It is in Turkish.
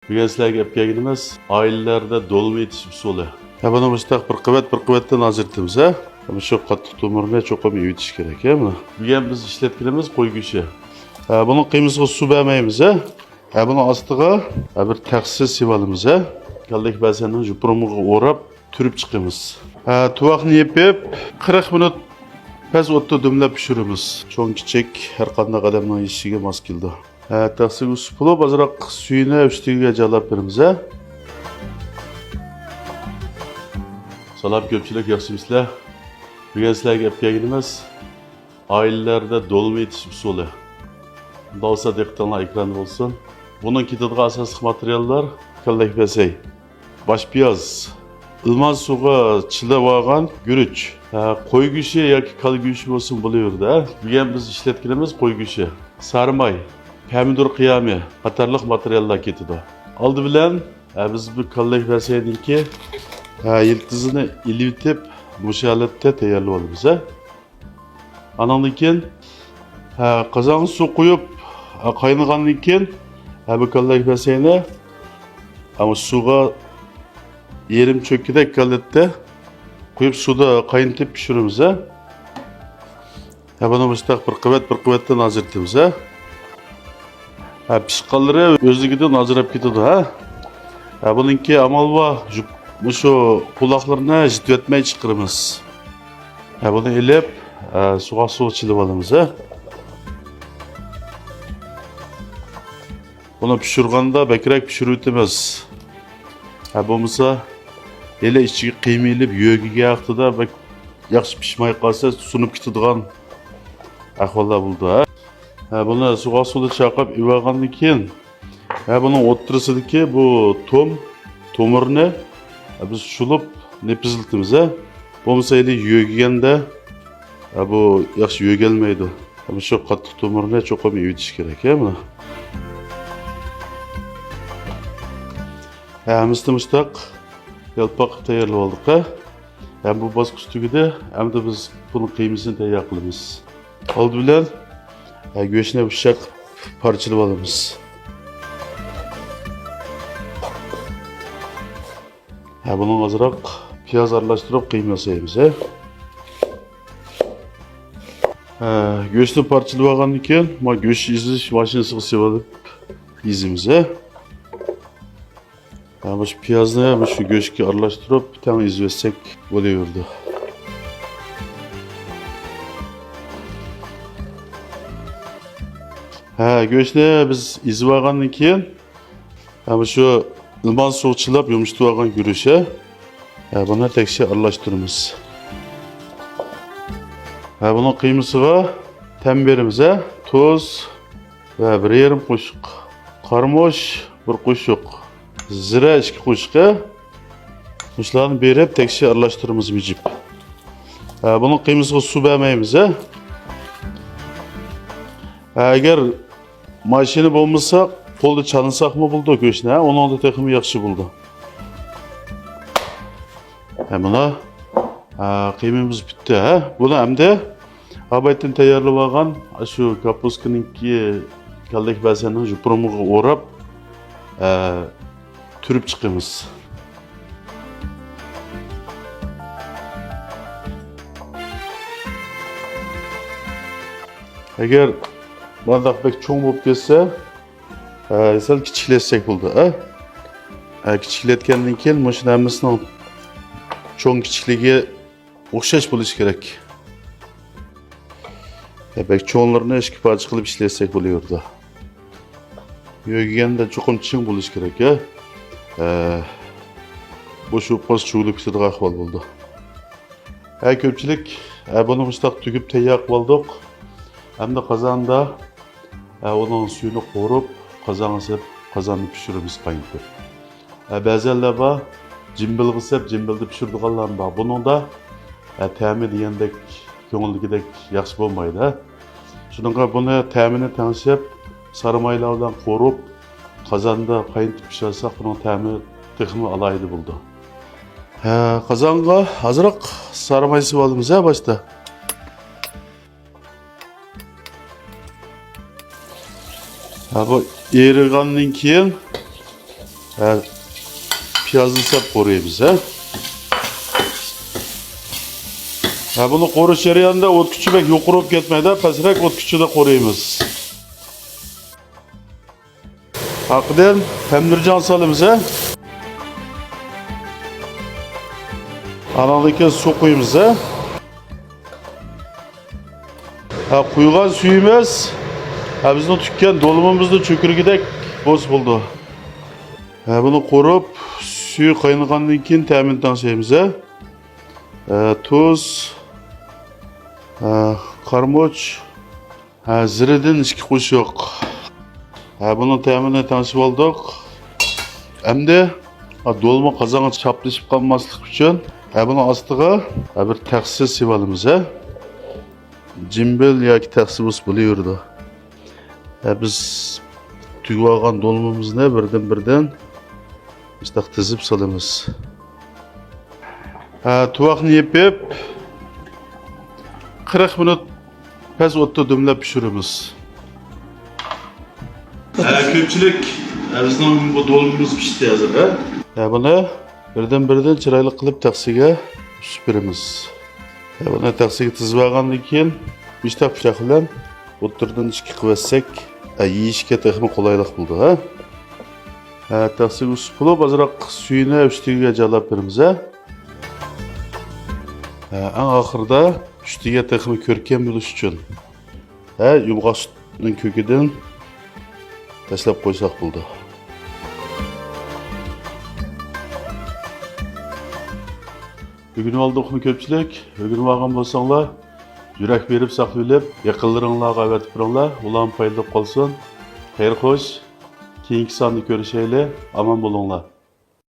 Bugun sizlarga gap kelganimiz oilalarda dolma yetishib usuли. Buni mustaq bir quvvatdan ajratamiz, ha? Shu qattiq to'mirni cho'qib yutish kerak, ha buni. Bugun biz ishlatganimiz qo'y go'shti. Buni qiymasiga suv bermaymiz, ha? Buni ostiga bir taxsiz sivalimiz, ha? Kaldak basanni juprumuga o'rab turib chiqamiz. Tuvoqni yepib 40 minut past o'tda dumlab pishiramiz. Cho'ng kichik har qanday odamning yeyishiga mos keldi. Taxsiz usupulib azroq suyini ustiga jalab beramiz, ha? Salom ko'pchilik, yaxshimisizlar? Bugun sizlarga gap kelganimiz oilalarda dolma yetish usuli. Bo'lsa diqqatinglar ekranda bo'lsin. Bunun ketadigan asosiy materiallar kaldak basay, bosh piyoz, ilman suvga chilab olgan guruch, qo'y go'shti yoki kal go'shti bo'lsin bo'laverdi, ha? Bugun biz ishlatganimiz qo'y go'shti, sarmay, pomidor qiyami qatorliq materiallar ketadi. Oldi bilan biz bu kaldak basaydinki yıldızını ilivitip müşahalatda tayyorlab olamiz, ha? Anandan keyin qozonga suv quyib qaynagandan keyin bu kaldak basayni ama suvga yerim cho'kkidek kallatda quyib suvda qaynatib pishiramiz, ha? Buni mustaq bir quvvatdan ajratamiz, ha? Pishqanlari o'zligidan ajrab ketadi, ha? Buningki amal bor, şu kulaklarına jitvetmey çıkırımız. Bunu elip suğa su çilip alımız, ha? Bunu pişirganda bekrek pişirütümüz. Bulmasa ele içi kıymayılıp yögüge aktı da yaxşı pişmay kalsa sunup gitadigan ahvallar buldu, ha? Bunu suğa suda çakıp ivagandan keyin bunun o'ttirsidiki bu tomirni biz şulup nepiziltimiz, ha? Bo'lmasa eli yögiganda bu yaxshi yögelmeydi. Shu qattiq tomirni cho'qib yutish kerak, ha buni. Mustaq yalpoq tayyorlab oldik, ha? Bu bosqich tugidi. Endi biz buni qiymasini tayyor qilamiz. Oldi bilan go'shtni ushaq parchalab olamiz. Bunun azırak piyaz aralashtirib qiyma yasaymiz, ha? Go'shtni parchalab olgandan keyin go'sht izish mashinasiga sepib yizimiz, ha? Shu piyozni shu go'shtga aralashtirib tang ezib etsak bo'laverdi. Go'shtni biz ezib olgandan keyin shu ilman suv chilab yumshatib olgan guruch, buni tekshir aralashtiramiz. Bunun qiymasiga tam beramiz, ha? Tuz va 1,5 qo'shiq, qarmosh 1 qo'shiq, zira 2 qo'shiq. Shularni berib tekshir aralashtiramiz mijib. Bunun qiymasiga suv bermaymiz, ha? Agar mashina bo'lmasa qo'lda chanasak mı buldu go'shtni, ha? Onun da texmi yaxshi buldu. Buna qiymamiz bitti, ha? Buni hamda abaytdan tayyorlab olgan shu kapuskaninki kaldak basanning juprumuga o'rab turib chiqamiz. Agar bundoq bek cho'ng bo'lib ketsa sal kichikletsek bo'ldi, ha? Kichiklatgandan keyin mana shu narsning cho'ng kichikligi o'xshash bo'lishi kerak. Bek cho'nglarni ikki parcha qilib ishlatsak bo'laverdi. Yogiganda cho'qim ching bo'lishi kerak, ha? Bu shu pos cho'g'ilib ketadigan ahvol bo'ldi. Ko'pchilik buni mustaq tugib tayyor qilib oldik. Hamda qozonda onun suyunu qo'rib qozonni pishiramiz qaynatib. Ba'zanlar bor, jimbilga sep jimbilda pishirdiganlar bor. Buningda ta'mi degandek ko'ngildagidek yaxshi bo'lmaydi, ha? Shuningga buni ta'mini tanishib, sarmaylar bilan qo'rib qozonda qaynatib pishirsak, buning ta'mi texmi alaydi bo'ldi. Qozonga ozroq sarmay suv olamiz, ha, boshda. Bu erigandan keyin Piyazını sep koruymiz. Bunu koruş jarayonida o't kuchi bek yuqurib ketmaydi, pastroq o't kuchida qoruymiz. Haqidan temirjon solamiz. Anadaki su qo'yamiz. Quygan suyimiz bizni tutgan dolmamizning cho'kirgidek bo'z bo'ldi. Buni qo'rib, suyu qaynagandan keyin ta'min tashlaymiz. Tuz, qarmoch, ziridan 2 qo'shiq. Buni ta'minini tanishib oldik. Endi dolma qozonga chaplashib qolmaslik uchun buni ostiga bir taxsis sevalimiz. Cimbil yoki taxsis bo'laverdi. Biz tugib olgan dolmamizni birdan istaq tizib solamiz. Tuvoqni yepib 40 minut past o'tda dumlab pishiramiz. Ko'pchilik bizning bu dolmamiz pishdi hozir. Buni birdan chiroyli qilib taxsiga tushib beramiz. Buni taxsiga tizib olgandan keyin 5 ta pichoq bilan o'tirdan ichki qilsak, yeyishga texmi qulaylik bo'ldi, taxsiga usib bo'lib, ozroq suyini ustiga jalab beramiz. Eng oxirida ustiga texmi ko'rkam bo'lish uchun yumg'oq sutning ko'kidan tashlab qo'ysak bo'ldi. Bugun oldukmi ko'pchilik, bugun olgan bo'lsanglar, yurak berib saqlayib, yaqinlaringlarga avatib turinglar, ular foydalab qolsin. Xayr xo'sh, keyingi sonda ko'rishaylik, omon bo'linglar.